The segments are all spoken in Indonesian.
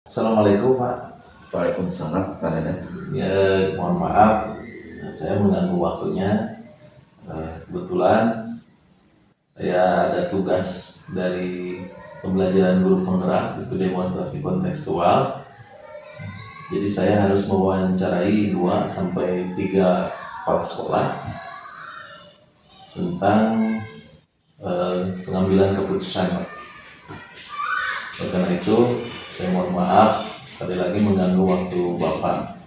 Assalamualaikum Pak. Waalaikumsalam, Pak Dadan. Ya, mohon maaf, saya mengganggu waktunya. Kebetulan saya ada tugas dari pembelajaran guru penggerak, itu demonstrasi kontekstual. Jadi saya harus mewawancarai 2 sampai 3 kepala sekolah tentang pengambilan keputusan. Oleh karena itu, saya mohon maaf sekali lagi mengganggu waktu Bapak.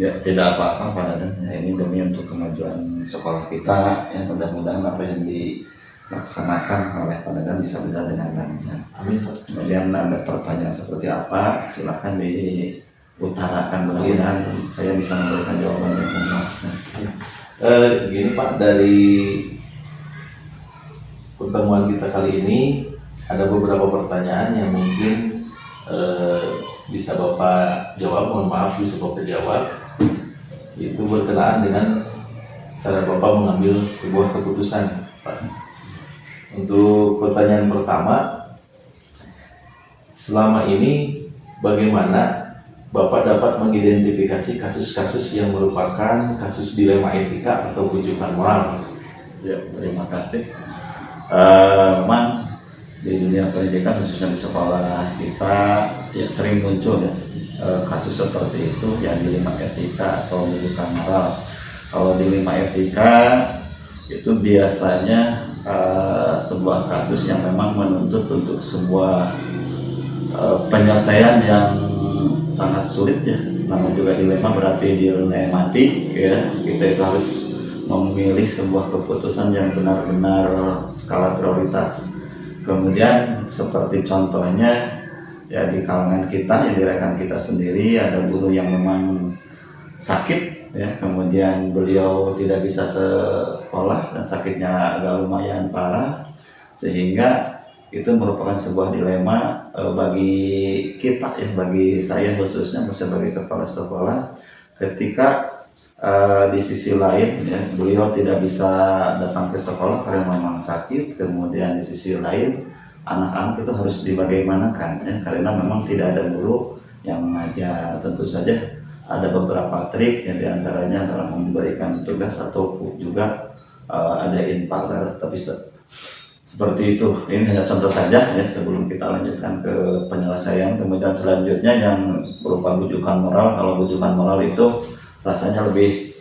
Ya, tidak apa-apa, Pak Dadan. Ya, ini demi untuk kemajuan sekolah kita. Ya, mudah-mudahan apa yang dilaksanakan oleh Pak Dadan bisa berjalan dengan lancar. Amin Pak. Kemudian ada pertanyaan seperti apa, silakan diutarakan. Mudah-mudahan saya bisa memberikan jawaban yang memuaskan. Gini Pak, dari pertemuan kita kali ini ada beberapa pertanyaan yang mungkin bisa Bapak jawab. Mohon maaf bisa Bapak jawab. Itu berkenaan dengan cara Bapak mengambil sebuah keputusan, Pak. Untuk pertanyaan pertama, selama ini bagaimana Bapak dapat mengidentifikasi kasus-kasus yang merupakan kasus dilema etika atau rujukan moral? Ya, terima kasih. Memang di dunia pendidikan khususnya di sekolah kita ya sering muncul ya kasus seperti itu yang dilema etika atau rujukan moral. Kalau dilema etika itu biasanya sebuah kasus yang memang menuntut untuk sebuah penyelesaian yang sangat sulit ya. Namun juga dilema berarti dilematik ya. Kita itu harus memilih sebuah keputusan yang benar-benar skala prioritas. Kemudian seperti contohnya ya di kalangan kita, ya di rekan kita sendiri ada guru yang memang sakit ya, kemudian beliau tidak bisa sekolah dan sakitnya agak lumayan parah, sehingga itu merupakan sebuah dilema bagi kita ya, bagi saya khususnya sebagai kepala sekolah, ketika di sisi lain ya, beliau tidak bisa datang ke sekolah karena memang sakit. Kemudian di sisi lain anak-anak itu harus dibagaimanakan ya, karena memang tidak ada guru yang mengajar. Tentu saja ada beberapa trik yang diantaranya dalam memberikan tugas atau juga ada inpakter, tapi seperti itu. Ini hanya contoh saja ya sebelum kita lanjutkan ke penyelesaian. Kemudian selanjutnya yang berupa rujukan moral. Kalau rujukan moral itu rasanya lebih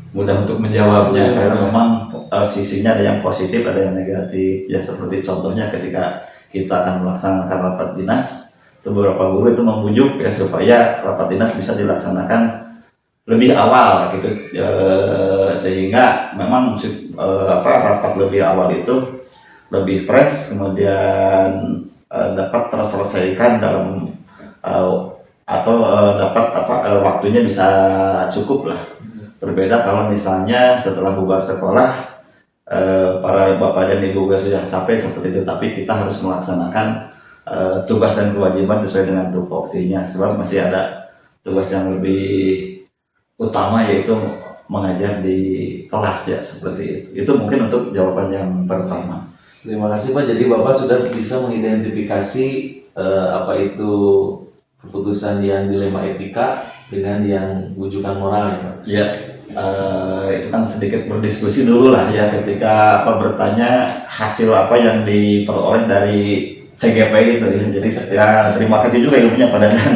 mudah untuk menjawabnya karena memang sisinya ada yang positif, ada yang negatif. Ya seperti contohnya ketika kita akan melaksanakan rapat dinas, itu beberapa guru itu membujuk ya supaya rapat dinas bisa dilaksanakan lebih awal gitu, sehingga memang rapat lebih awal itu lebih fresh, kemudian dapat terselesaikan dalam atau dapat waktunya bisa cukup lah. Berbeda kalau misalnya setelah bubar sekolah para bapak dan ibu juga sudah capek seperti itu, tapi kita harus melaksanakan tugas dan kewajiban sesuai dengan tupoksinya, sebab masih ada tugas yang lebih utama, yaitu mengajar di kelas ya, seperti itu. Itu mungkin untuk jawaban yang pertama. Terima kasih Pak. Jadi Bapak sudah bisa mengidentifikasi apa itu keputusan yang dilema etika dengan yang rujukan moral ya Pak? Ya, itu kan sedikit berdiskusi dulu lah ya, ketika bertanya hasil apa yang diperoleh dari CGP itu ya. Jadi ya terima kasih juga ilmunya Pak Dadan.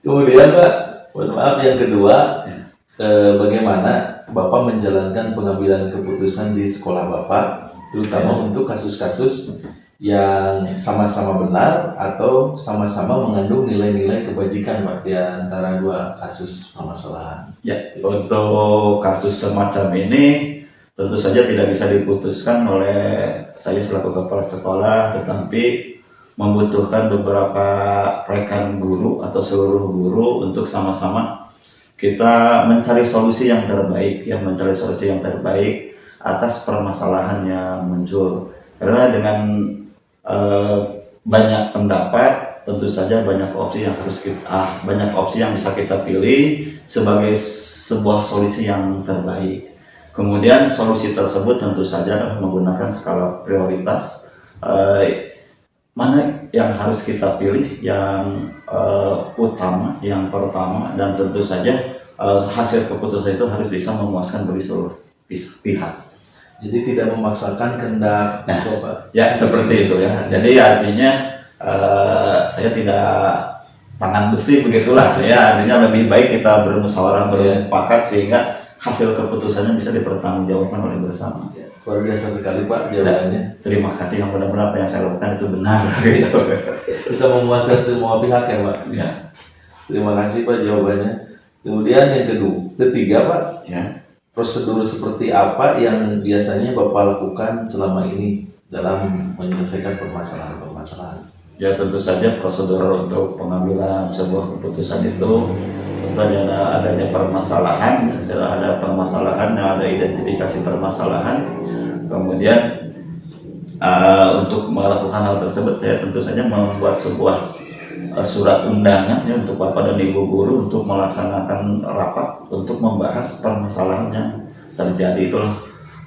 Kemudian Pak, mohon maaf, yang kedua, bagaimana Bapak menjalankan pengambilan keputusan di sekolah Bapak, terutama untuk kasus-kasus yang sama-sama benar atau sama-sama mengandung nilai-nilai kebajikan Pak di antara 2 kasus permasalahan. Ya, untuk kasus semacam ini tentu saja tidak bisa diputuskan oleh saya selaku kepala sekolah, tetapi membutuhkan beberapa rekan guru atau seluruh guru untuk sama-sama kita mencari solusi yang terbaik ya, mencari solusi yang terbaik atas permasalahan yang muncul. Karena dengan banyak pendapat, tentu saja banyak opsi yang bisa kita pilih sebagai sebuah solusi yang terbaik. Kemudian solusi tersebut tentu saja menggunakan skala prioritas mana yang harus kita pilih yang utama, yang pertama, dan tentu saja hasil keputusan itu harus bisa memuaskan bagi seluruh pihak. Jadi tidak memaksakan kehendak Bapak. Ya seperti itu ya. Jadi artinya saya tidak tangan besi begitulah ya. Artinya lebih baik kita bermusyawarah bermufakat sehingga hasil keputusannya bisa dipertanggungjawabkan oleh bersama. Luar biasa sekali Pak jawabannya. Terima kasih, yang benar-benar apa yang saya lakukan itu benar. Gitu. Bisa memuaskan semua pihak ya Pak. Ya. Terima kasih Pak jawabannya. Kemudian yang ketiga Pak, Ya. prosedur seperti apa yang biasanya Bapak lakukan selama ini dalam menyelesaikan permasalahan-permasalahan? Ya tentu saja prosedur untuk pengambilan sebuah keputusan itu tentu adanya permasalahan, setelah ada permasalahan, ada identifikasi permasalahan, kemudian untuk melakukan hal tersebut saya tentu saja membuat sebuah surat undangan ya, untuk Bapak dan Ibu guru untuk melaksanakan rapat untuk membahas permasalahan yang terjadi itulah.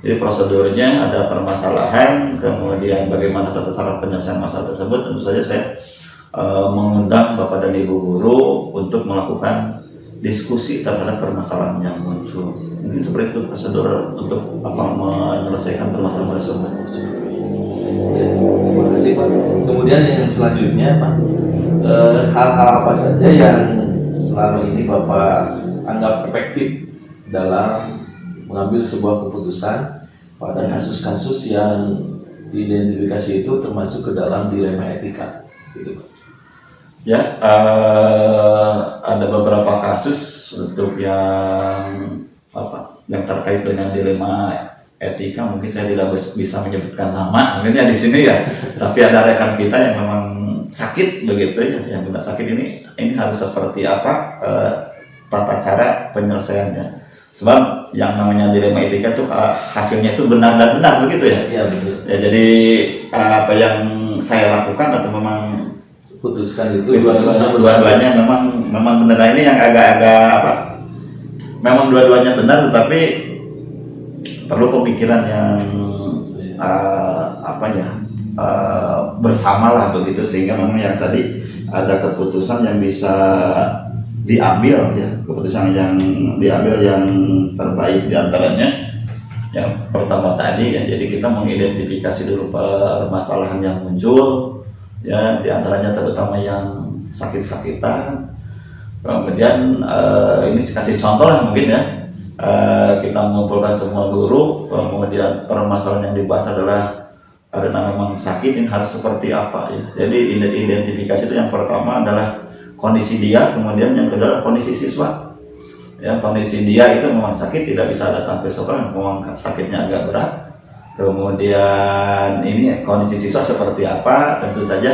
Jadi prosedurnya ada permasalahan, kemudian bagaimana tata cara penyelesaian masalah tersebut. Tentu saja saya mengundang Bapak dan Ibu guru untuk melakukan diskusi terhadap permasalahan yang muncul. Mungkin seperti itu prosedur untuk menyelesaikan permasalahan tersebut. Ya, terima kasih Pak. Kemudian yang selanjutnya Pak, hal-hal apa saja yang selama ini Bapak anggap efektif dalam mengambil sebuah keputusan pada kasus-kasus yang diidentifikasi itu termasuk ke dalam dilema etika, gitu Pak? Ya, ada beberapa kasus untuk yang terkait dengan dilema etika. Mungkin saya tidak bisa menyebutkan nama, mungkin ya di sini ya. Tapi ada rekan kita yang memang sakit begitu ya, yang kita sakit ini harus seperti apa tata cara penyelesaiannya. Sebab yang namanya dilema etika itu hasilnya itu benar dan benar begitu ya. Iya betul. Ya jadi apa yang saya lakukan atau memang putuskan itu dua-duanya memang benar. Nah, ini yang agak memang dua-duanya benar, tetapi perlu pemikiran yang bersama lah begitu, sehingga memang yang tadi ada keputusan yang bisa diambil ya, keputusan yang diambil yang terbaik diantaranya yang pertama tadi ya. Jadi kita mengidentifikasi dulu permasalahan yang muncul ya, diantaranya terutama yang sakit-sakitan. Kemudian ini kasih contoh lah mungkin ya, kita mengumpulkan semua guru, kemudian permasalahan yang dibahas adalah karena memang sakit ini harus seperti apa ya. Jadi identifikasi itu yang pertama adalah kondisi dia, kemudian yang kedua kondisi siswa. Ya, kondisi dia itu memang sakit, tidak bisa datang ke sekolah, memang sakitnya agak berat. Kemudian ini kondisi siswa seperti apa? Tentu saja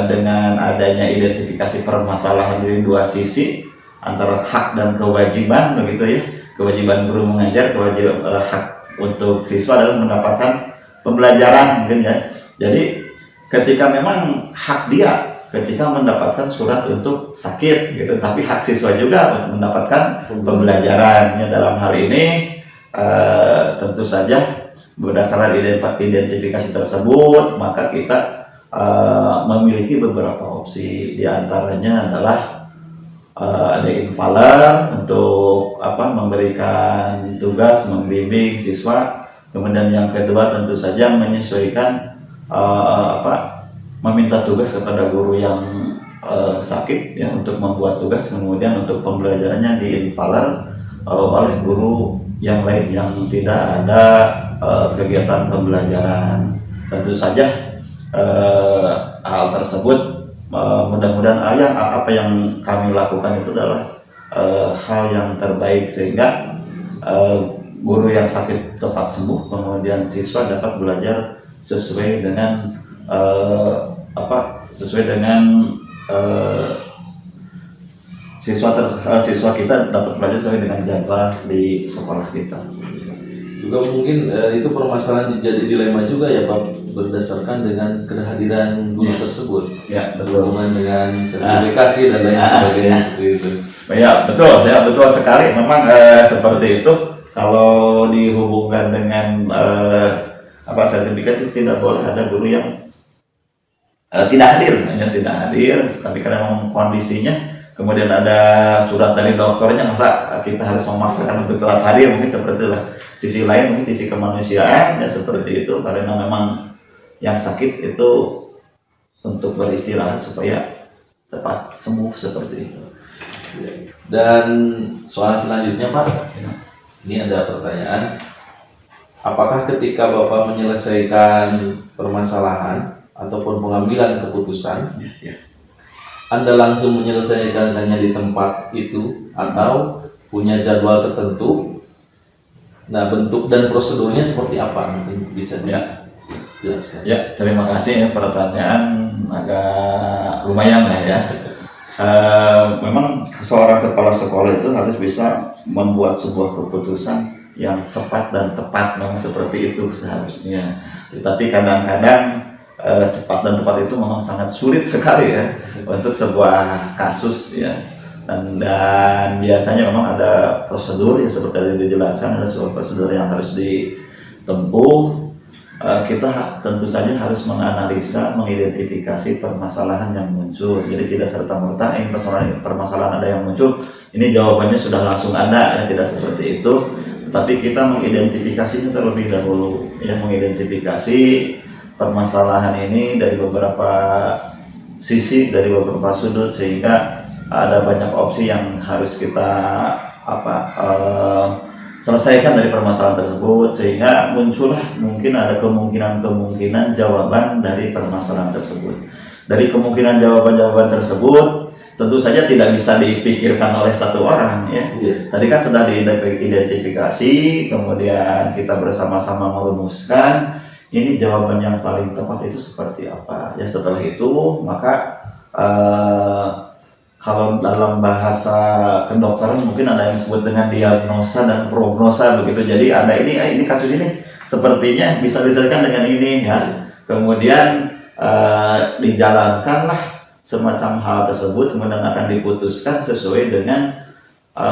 dengan adanya identifikasi permasalahan dari dua sisi antara hak dan kewajiban begitu ya. Kewajiban guru mengajar, kewajiban hak untuk siswa adalah mendapatkan pembelajaran mungkin ya. Jadi ketika memang hak dia ketika mendapatkan surat untuk sakit gitu, tapi hak siswa juga mendapatkan pembelajaran. Ya, dalam hal ini tentu saja berdasarkan identifikasi tersebut maka kita memiliki beberapa opsi. Di antaranya adalah ada invaler untuk memberikan tugas, membimbing siswa. Kemudian yang kedua tentu saja menyesuaikan meminta tugas kepada guru yang sakit ya untuk membuat tugas, kemudian untuk pembelajarannya diinvaler oleh guru yang lain yang tidak ada kegiatan pembelajaran. Tentu saja hal tersebut mudah-mudahan apa yang kami lakukan itu adalah hal yang terbaik sehingga guru yang sakit cepat sembuh, kemudian siswa dapat belajar sesuai dengan siswa kita dapat belajar sesuai dengan jadwal di sekolah kita. Juga mungkin itu permasalahan jadi dilema juga ya Pak, berdasarkan dengan kehadiran guru tersebut. Ya, berhubungan dengan sertifikasi dan lain sebagainya seperti itu. Ya betul sekali. Memang seperti itu. Kalau dihubungkan dengan sertifikat itu tidak boleh ada guru yang tidak hadir, tidak hadir, tapi karena memang kondisinya, kemudian ada surat dari dokternya, masa kita harus memaksakan untuk tetap hadir, mungkin seperti itulah. Sisi lain mungkin sisi kemanusiaan ya seperti itu, karena memang yang sakit itu untuk beristirahat supaya cepat sembuh seperti itu. Dan soal selanjutnya Pak, ini ada pertanyaan, apakah ketika Bapak menyelesaikan permasalahan ataupun pengambilan keputusan, Anda langsung menyelesaikannya di tempat itu atau punya jadwal tertentu? Nah, bentuk dan prosedurnya seperti apa? Mungkin bisa dijelaskan. Ya, terima kasih ya, pertanyaan agak lumayan lah ya. Memang seorang kepala sekolah itu harus bisa membuat sebuah keputusan yang cepat dan tepat, memang seperti itu seharusnya. Tetapi kadang-kadang cepat dan tepat itu memang sangat sulit sekali ya untuk sebuah kasus ya. Dan biasanya memang ada prosedur ya, seperti yang dijelaskan, ada sebuah prosedur yang harus ditempuh. Kita tentu saja harus menganalisa, mengidentifikasi permasalahan yang muncul. Jadi tidak serta-merta permasalahan ada yang muncul, ini jawabannya sudah langsung ada ya, tidak seperti itu. Tapi kita mengidentifikasinya terlebih dahulu ya, mengidentifikasi permasalahan ini dari beberapa sisi, dari beberapa sudut, sehingga ada banyak opsi yang harus kita selesaikan dari permasalahan tersebut, sehingga muncullah mungkin ada kemungkinan jawaban dari permasalahan tersebut. Dari kemungkinan jawaban tersebut tentu saja tidak bisa dipikirkan oleh satu orang ya. Tadi kan sudah diidentifikasi, kemudian kita bersama-sama merumuskan ini jawaban yang paling tepat itu seperti apa. Ya setelah itu maka kalau dalam bahasa kedokteran mungkin ada yang disebut dengan diagnosa dan prognosa begitu. Jadi ada ini kasus ini sepertinya bisa diselesaikan dengan ini ya. Kemudian dijalankanlah semacam hal tersebut, kemudian akan diputuskan sesuai dengan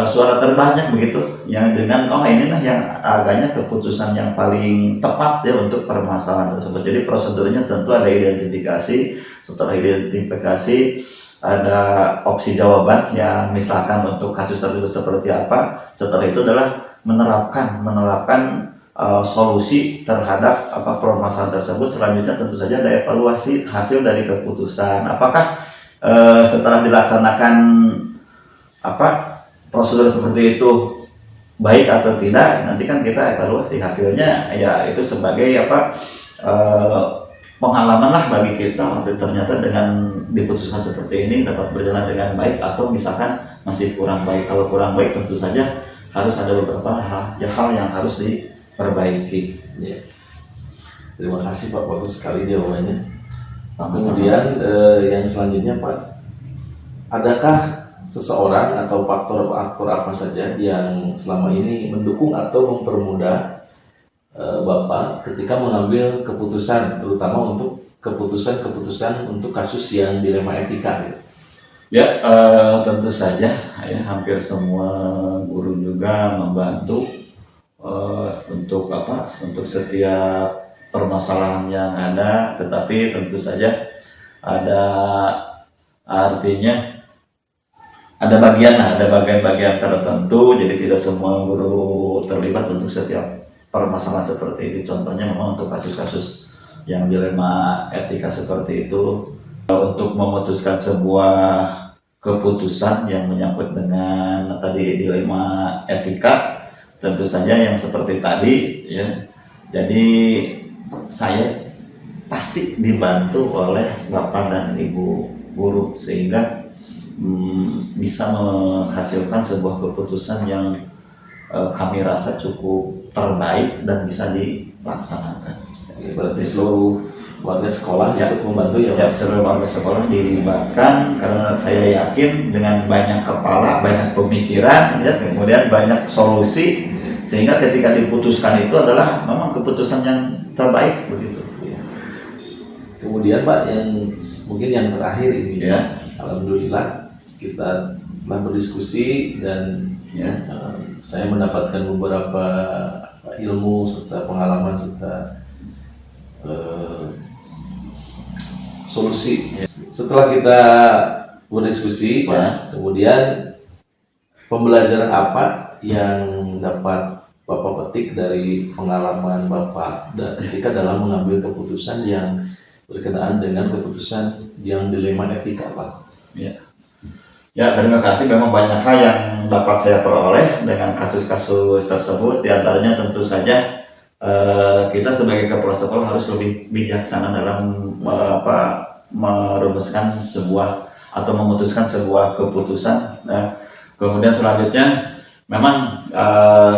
suara terbanyak begitu. Yang dengan inilah yang agaknya keputusan yang paling tepat ya untuk permasalahan tersebut. Jadi prosedurnya tentu ada identifikasi. Setelah identifikasi ada opsi jawaban yang misalkan untuk kasus tersebut seperti apa. Setelah itu adalah menerapkan solusi terhadap permasalahan tersebut. Selanjutnya tentu saja ada evaluasi hasil dari keputusan. Apakah setelah dilaksanakan prosedur seperti itu baik atau tidak, nanti kan kita evaluasi hasilnya ya, itu sebagai pengalaman lah bagi kita. Ternyata dengan diputuskan seperti ini dapat berjalan dengan baik, atau misalkan masih kurang baik. Kalau kurang baik tentu saja harus ada beberapa hal yang harus diperbaiki. Ya. Terima kasih Pak, bagus sekali jawabannya. Sama-sama. Kemudian yang selanjutnya Pak, adakah seseorang atau faktor apa saja yang selama ini mendukung atau mempermudah Bapak ketika mengambil keputusan, terutama untuk keputusan untuk kasus yang dilema etika gitu? Ya, tentu saja ya, hampir semua guru juga membantu untuk setiap permasalahan yang ada, tetapi tentu saja ada artinya ada bagian-bagian tertentu. Jadi tidak semua guru terlibat untuk setiap permasalahan seperti ini. Contohnya memang untuk kasus-kasus yang dilema etika seperti itu, untuk memutuskan sebuah keputusan yang menyangkut dengan tadi dilema etika, tentu saja yang seperti tadi ya. Jadi saya pasti dibantu oleh Bapak dan Ibu guru, sehingga bisa menghasilkan sebuah keputusan yang kami rasa cukup terbaik dan bisa dilaksanakan. Berarti seluruh warga sekolah ikut membantu ya Pak? Ya, seluruh warga sekolah dilibatkan, karena saya yakin dengan banyak kepala, banyak pemikiran ya, kemudian banyak solusi, sehingga ketika diputuskan itu adalah memang keputusan yang terbaik begitu ya. Kemudian Pak, yang mungkin yang terakhir ini Ya. Alhamdulillah kita telah berdiskusi dan saya mendapatkan beberapa ilmu serta pengalaman serta solusi. Setelah kita berdiskusi, Pak, kemudian pembelajaran apa yang dapat Bapak petik dari pengalaman Bapak ketika dalam mengambil keputusan yang berkenaan dengan keputusan yang dilema etika, Pak? Ya, terima kasih. Memang banyak hal yang dapat saya peroleh dengan kasus-kasus tersebut. Di antaranya tentu saja kita sebagai kepala sekolah harus lebih bijaksana dalam merumuskan sebuah atau memutuskan sebuah keputusan. Kemudian selanjutnya, memang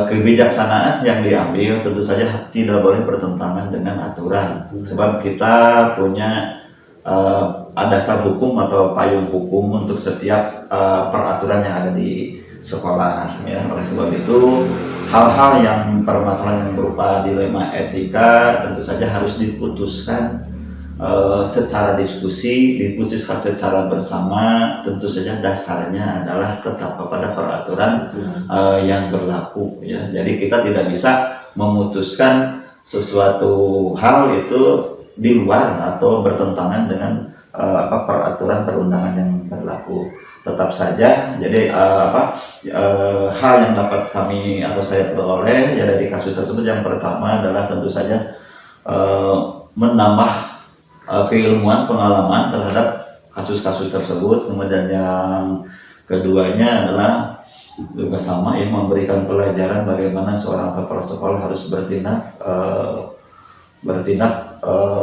kebijaksanaan yang diambil tentu saja tidak boleh bertentangan dengan aturan. Sebab kita punya dasar hukum atau payung hukum untuk setiap peraturan yang ada di sekolah. Ya. Oleh sebab itu, hal-hal yang permasalahan yang berupa dilema etika tentu saja harus diputuskan secara diskusi, diputuskan secara bersama. Tentu saja dasarnya adalah tetap kepada peraturan yang berlaku. Ya. Jadi kita tidak bisa memutuskan sesuatu hal itu di luar atau bertentangan dengan peraturan perundangan yang berlaku. Tetap saja, jadi hal yang dapat kami atau saya peroleh ya dari kasus tersebut, yang pertama adalah tentu saja menambah keilmuan, pengalaman terhadap kasus-kasus tersebut. Kemudian yang keduanya adalah juga sama ya, memberikan pelajaran bagaimana seorang kepala sekolah harus bertindak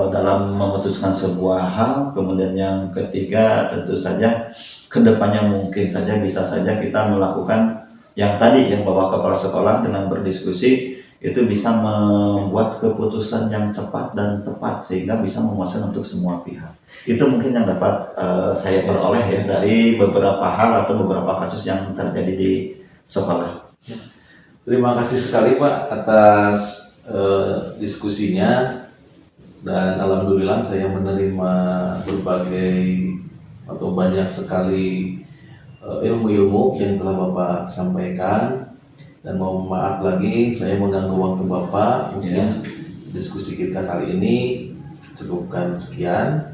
dalam memutuskan sebuah hal. Kemudian yang ketiga tentu saja kedepannya mungkin saja bisa saja kita melakukan yang tadi yang Bapak kepala sekolah dengan berdiskusi itu bisa membuat keputusan yang cepat dan tepat sehingga bisa memuaskan untuk semua pihak. Itu mungkin yang dapat saya peroleh ya dari beberapa hal atau beberapa kasus yang terjadi di sekolah. Terima kasih sekali Pak atas diskusinya, dan alhamdulillah saya menerima berbagai atau banyak sekali ilmu-ilmu yang telah Bapak sampaikan. Dan mohon maaf lagi saya mengganggu waktu Bapak. Mungkin diskusi kita kali ini cukupkan sekian,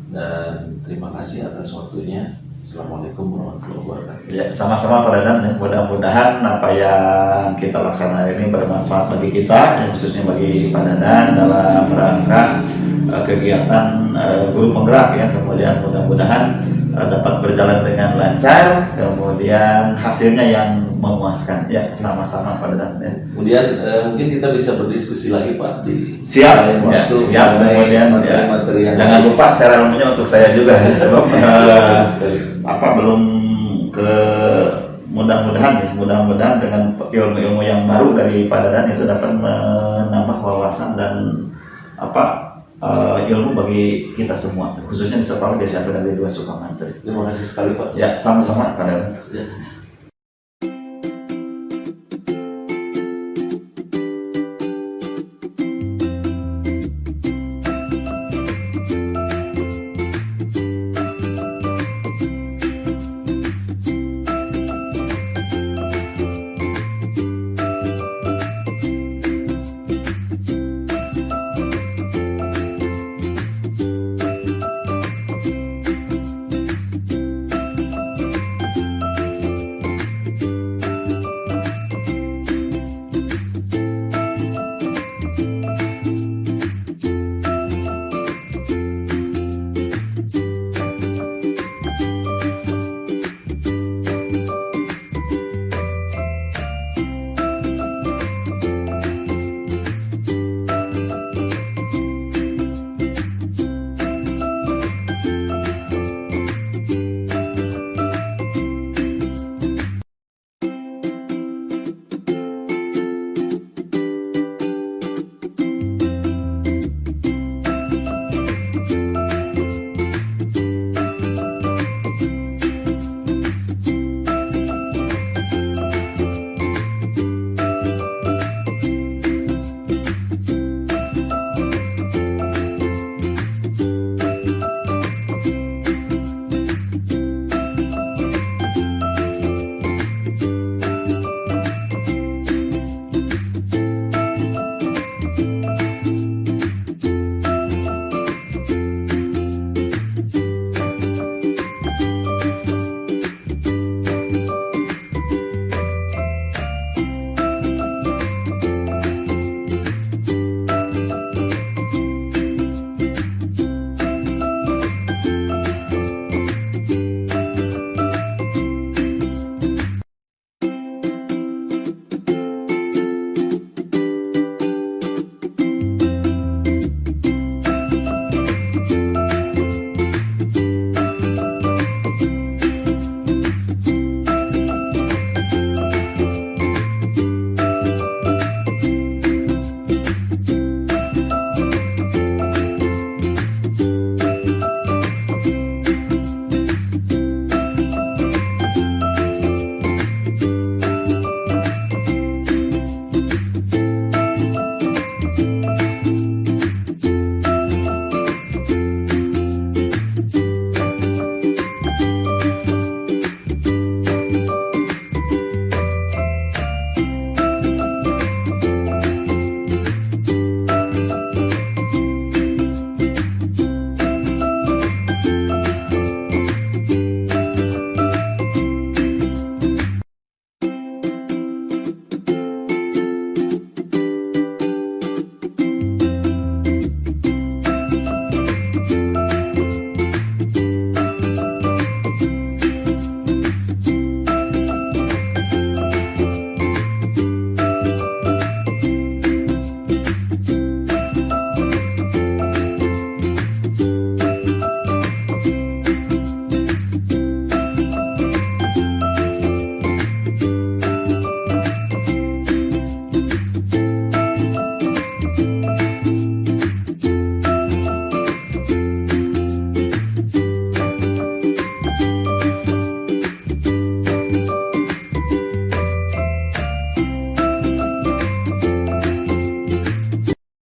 dan terima kasih atas waktunya. Assalamualaikum warahmatullahi wabarakatuh. Ya, sama-sama Pak Dadan. Mudah-mudahan apa yang kita laksanakan ini bermanfaat bagi kita, khususnya bagi Pak Dadan dalam rangka kegiatan guru penggerak ya. Kemudian mudah-mudahan dapat berjalan dengan lancar, kemudian hasilnya yang memuaskan ya, sama-sama Pak Dadan ya. Kemudian mungkin kita bisa berdiskusi lagi Pak di siap waktu ya, siap. Kemudian materi yang jangan lupa share ilmunya untuk saya juga ya, sebab belum ke mudah-mudahan dengan ilmu-ilmu yang baru dari Pak Dadan itu dapat menambah wawasan dan ilmu bagi kita semua, khususnya di sekolah Desa Negeri 2 Sukamantri. Terima kasih sekali Pak. Ya, sama-sama Pak Dadan. Ya.